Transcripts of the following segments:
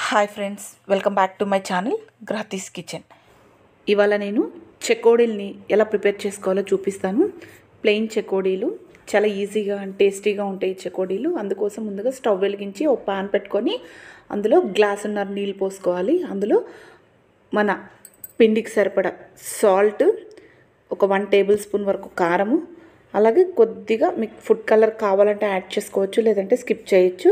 Hi friends, welcome back to my channel గ్రహతీస్ kitchen. ఇవాళ నేను చెకోడీల్ని ఎలా ప్రిపేర్ చేసుకోవాలో చూపిస్తాను. ప్లెయిన్ చెకోడీలు చాలా ఈజీగా అండ్ టేస్టీగా ఉంటాయి చెకోడీలు. అందుకోసం ముందుగా స్టవ్ వెలిగించి ఒక పాన్ పెట్టుకొని అందులో గ్లాసున్నర నీళ్ళు పోసుకోవాలి. అందులో మన పిండికి సరిపడా సాల్ట్, ఒక 1 టేబుల్ స్పూన్ వరకు కారము, అలాగే కొద్దిగా మీకు ఫుడ్ కలర్ కావాలంటే యాడ్ చేసుకోవచ్చు, లేదంటే స్కిప్ చేయొచ్చు.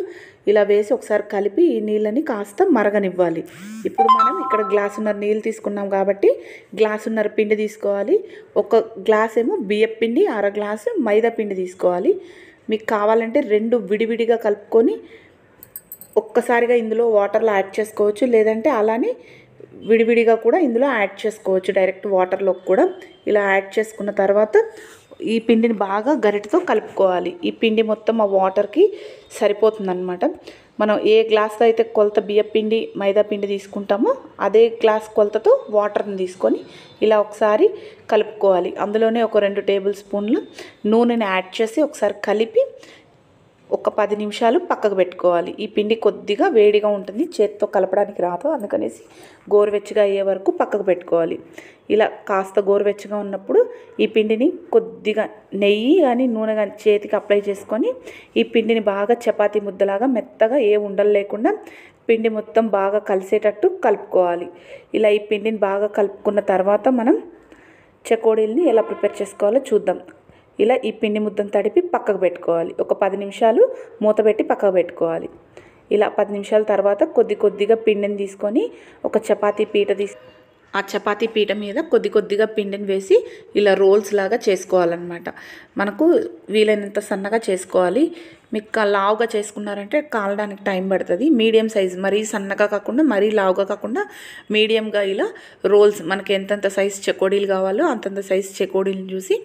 ఇలా వేసి ఒకసారి కలిపి ఈ నీళ్ళని కాస్త మరగనివ్వాలి. ఇప్పుడు మనం ఇక్కడ గ్లాసున్నర నీళ్ళు తీసుకున్నాం కాబట్టి గ్లాసున్నర పిండి తీసుకోవాలి. ఒక గ్లాస్ ఏమో బియ్యం పిండి, అర గ్లాసు మైదా పిండి తీసుకోవాలి. మీకు కావాలంటే రెండు విడివిడిగా కలుపుకొని ఒక్కసారిగా ఇందులో వాటర్లో యాడ్ చేసుకోవచ్చు, లేదంటే అలానే విడివిడిగా కూడా ఇందులో యాడ్ చేసుకోవచ్చు, డైరెక్ట్ వాటర్లోకి కూడా. ఇలా యాడ్ చేసుకున్న తర్వాత ఈ పిండిని బాగా గరిటతో కలుపుకోవాలి. ఈ పిండి మొత్తం ఆ వాటర్కి సరిపోతుందన్నమాట. మనం ఏ గ్లాస్తో అయితే కొలత బియ్యం పిండి, మైదా పిండి తీసుకుంటామో అదే గ్లాస్ కొలతతో వాటర్ని తీసుకొని ఇలా ఒకసారి కలుపుకోవాలి. అందులోనే ఒక 2 టేబుల్ స్పూన్లు నూనెని యాడ్ చేసి ఒకసారి కలిపి ఒక 10 నిమిషాలు పక్కకు పెట్టుకోవాలి. ఈ పిండి కొద్దిగా వేడిగా ఉంటుంది, చేతితో కలపడానికి రాదు, అందుకనేసి గోరువెచ్చగా అయ్యే వరకు పక్కకు పెట్టుకోవాలి. ఇలా కాస్త గోరువెచ్చగా ఉన్నప్పుడు ఈ పిండిని కొద్దిగా నెయ్యి కానీ నూనె కానీ చేతికి అప్లై చేసుకొని ఈ పిండిని బాగా చపాతీ ముద్దలాగా మెత్తగా ఏ ఉండలు లేకుండా పిండి మొత్తం బాగా కలిసేటట్టు కలుపుకోవాలి. ఇలా ఈ పిండిని బాగా కలుపుకున్న తర్వాత మనం చెకోడీల్ని ఎలా ప్రిపేర్ చేసుకోవాలో చూద్దాం. ఇలా ఈ పిండి ముద్దను తడిపి పక్కకు పెట్టుకోవాలి. ఒక 10 నిమిషాలు మూత పెట్టి పక్కకు పెట్టుకోవాలి. ఇలా 10 నిమిషాల తర్వాత కొద్దిగా పిండిని తీసుకొని ఒక చపాతీ పీట ఆ చపాతీ పీట మీద కొద్దిగా పిండిని వేసి ఇలా రోల్స్ లాగా చేసుకోవాలన్నమాట. మనకు వీలైనంత సన్నగా చేసుకోవాలి. మీకు లావుగా చేసుకున్నారంటే కాలడానికి టైం పడుతుంది. మీడియం సైజ్, మరీ సన్నగా కాకుండా మరీ లావుగా కాకుండా మీడియంగా ఇలా రోల్స్, మనకి ఎంతెంత సైజ్ చెకోడీలు కావాలో అంతంత సైజ్ చెకోడీలను చూసి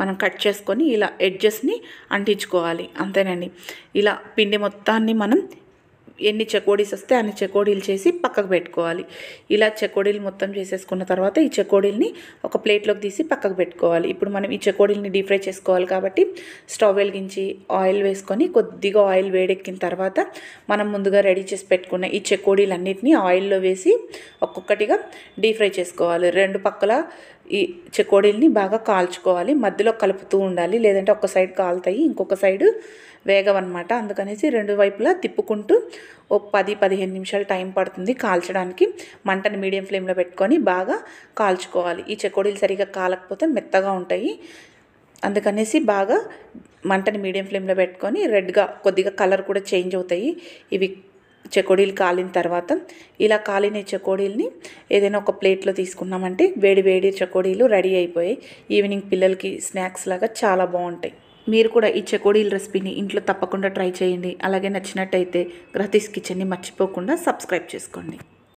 మనం కట్ చేసుకొని ఇలా ఎడ్జెస్ని అంటించుకోవాలి. అంతేనండి. ఇలా పిండి మొత్తాన్ని మనం ఎన్ని చెకోడీస్ వస్తే అన్ని చెకోడీలు చేసి పక్కకు పెట్టుకోవాలి. ఇలా చెకోడీలు మొత్తం చేసేసుకున్న తర్వాత ఈ చెకోడీల్ని ఒక ప్లేట్లోకి తీసి పక్కకు పెట్టుకోవాలి. ఇప్పుడు మనం ఈ చెకోడీల్ని డీప్ ఫ్రై చేసుకోవాలి కాబట్టి స్టవ్ వెలిగించి ఆయిల్ వేసుకొని కొద్దిగా ఆయిల్ వేడెక్కిన తర్వాత మనం ముందుగా రెడీ చేసి పెట్టుకున్న ఈ చెకోడీలన్నిటిని ఆయిల్లో వేసి ఒక్కొక్కటిగా డీప్ ఫ్రై చేసుకోవాలి. 2 పక్కల ఈ చెకోడీల్ని బాగా కాల్చుకోవాలి. మధ్యలో కలుపుతూ ఉండాలి, లేదంటే ఒక సైడ్ కాలుతాయి, ఇంకొక సైడు వేగవన్నమాట. అందుకనేసి 2 వైపులా తిప్పుకుంటూ ఓ 10-15 నిమిషాలు టైం పడుతుంది కాల్చడానికి. మంటని మీడియం ఫ్లేమ్లో పెట్టుకొని బాగా కాల్చుకోవాలి. ఈ చెకోడీలు సరిగా కాలకపోతే మెత్తగా ఉంటాయి, అందుకనేసి బాగా మంటని మీడియం ఫ్లేమ్లో పెట్టుకొని రెడ్గా కొద్దిగా కలర్ కూడా చేంజ్ అవుతాయి ఇవి చెకోడీలు కాలిన తర్వాత. ఇలా కాలిన చెకోడీల్ని ఏదైనా ఒక ప్లేట్లో తీసుకున్నామంటే వేడి చెకోడీలు రెడీ అయిపోయాయి. ఈవినింగ్ పిల్లలకి స్నాక్స్ లాగా చాలా బాగుంటాయి. మీరు కూడా ఈ చెకోడీల రెసిపీని ఇంట్లో తప్పకుండా ట్రై చేయండి. అలాగే నచ్చినట్టయితే గ్రహతీస్ కిచెన్ని మర్చిపోకుండా సబ్స్క్రైబ్ చేసుకోండి.